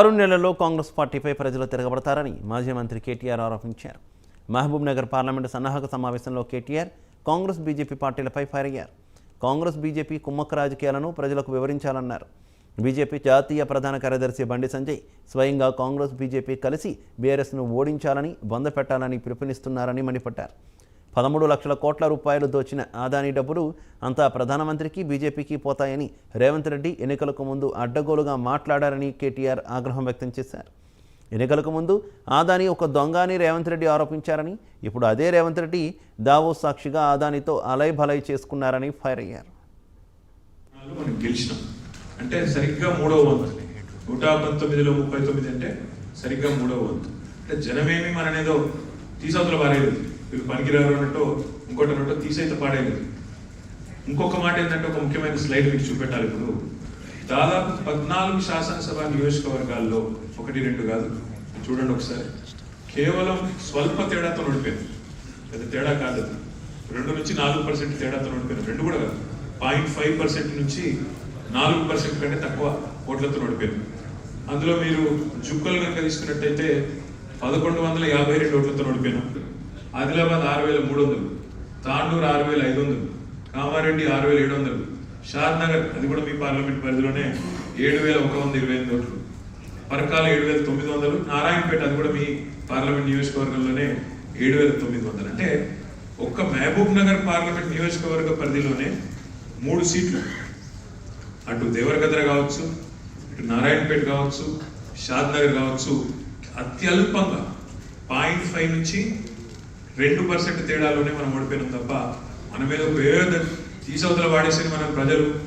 6 నెలల్లో కాంగ్రెస్ పార్టీపై ప్రజలు తిరగబడతారని మాజీ మంత్రి కేటీఆర్ ఆరోపించారు. మహబూబ్ నగర్ పార్లమెంటు సన్నాహక సమావేశంలో కేటీఆర్ కాంగ్రెస్ బీజేపీ పార్టీలపై ఫైర్ అయ్యారు. కాంగ్రెస్ బీజేపీ కుమ్మక్క రాజకీయాలను ప్రజలకు వివరించాలన్నారు. బీజేపీ జాతీయ ప్రధాన కార్యదర్శి బండి సంజయ్ స్వయంగా కాంగ్రెస్ బీజేపీ కలిసి బీఆర్ఎస్ను ఓడించాలని బొందపెట్టాలని పిలుపునిస్తున్నారని మండిపడ్డారు. 13 లక్షల కోట్ల రూపాయలు దోచిన ఆదాని డబ్బులు అంతా ప్రధానమంత్రికి బీజేపీకి పోతాయని రేవంత్ రెడ్డి ఎన్నికలకు ముందు అడ్డగోలుగా మాట్లాడారని కేటీఆర్ ఆగ్రహం వ్యక్తం చేశారు. ఎన్నికలకు ముందు ఆదాని ఒక దొంగ అని రేవంత్ రెడ్డి ఆరోపించారని, ఇప్పుడు అదే రేవంత్ రెడ్డి దావోస్ సాక్షిగా ఆదానితో అలై భలై చేసుకున్నారని ఫైర్ అయ్యారు. అంటే సరిగ్గా 3వ వంతు 119లో 39 అంటే సరిగ్గా 3వ వంతు. అంటే జనమేమి మననేదో తీసవతల పారేది, వీళ్ళు పనికిరారు అన్నట్టు ఇంకోటి అన్నట్టు తీసైతే పాడేది. ఇంకొక మాట ఏంటంటే ఒక ముఖ్యమైన స్లైడ్ మీకు చూపెట్టాలి. ఇప్పుడు దాదాపు 14 శాసనసభ నియోజకవర్గాల్లో 1-2 కాదు, చూడండి ఒకసారి, కేవలం స్వల్ప తేడాతో నడిపోయింది. అది తేడా కాదు, 2 నుంచి 4% తేడాతో నడిపోయింది. 2 కూడా కాదు, 0.5% నుంచి 4% కంటే తక్కువ ఓట్లతో నడిపోయింది. అందులో మీరు జుక్కలు కనుక తీసుకున్నట్టయితే 1152 ఓట్లతో నడిపోయాను. ఆదిలాబాద్ 6300, తాండూరు 6500, కామారెడ్డి 6700, షాద్ నగర్ అది కూడా మీ పార్లమెంట్ పరిధిలోనే 7128 ఓట్లు, పరకాల 7900, నారాయణపేట అది కూడా మీ పార్లమెంట్ నియోజకవర్గంలోనే 7900. అంటే ఒక్క మహబూబ్ నగర్ పార్లమెంట్ నియోజకవర్గ పరిధిలోనే 3 సీట్లు, అటు దేవరగద్ర కావచ్చు, ఇటు నారాయణపేట కావచ్చు, షాద్ నగర్ కావచ్చు, అత్యల్పంగా 0.5 నుంచి 2% తేడాలోనే మనం ఓడిపోయినాం తప్ప మన మీద పేద తీసవతల వాడేసరి మన ప్రజలు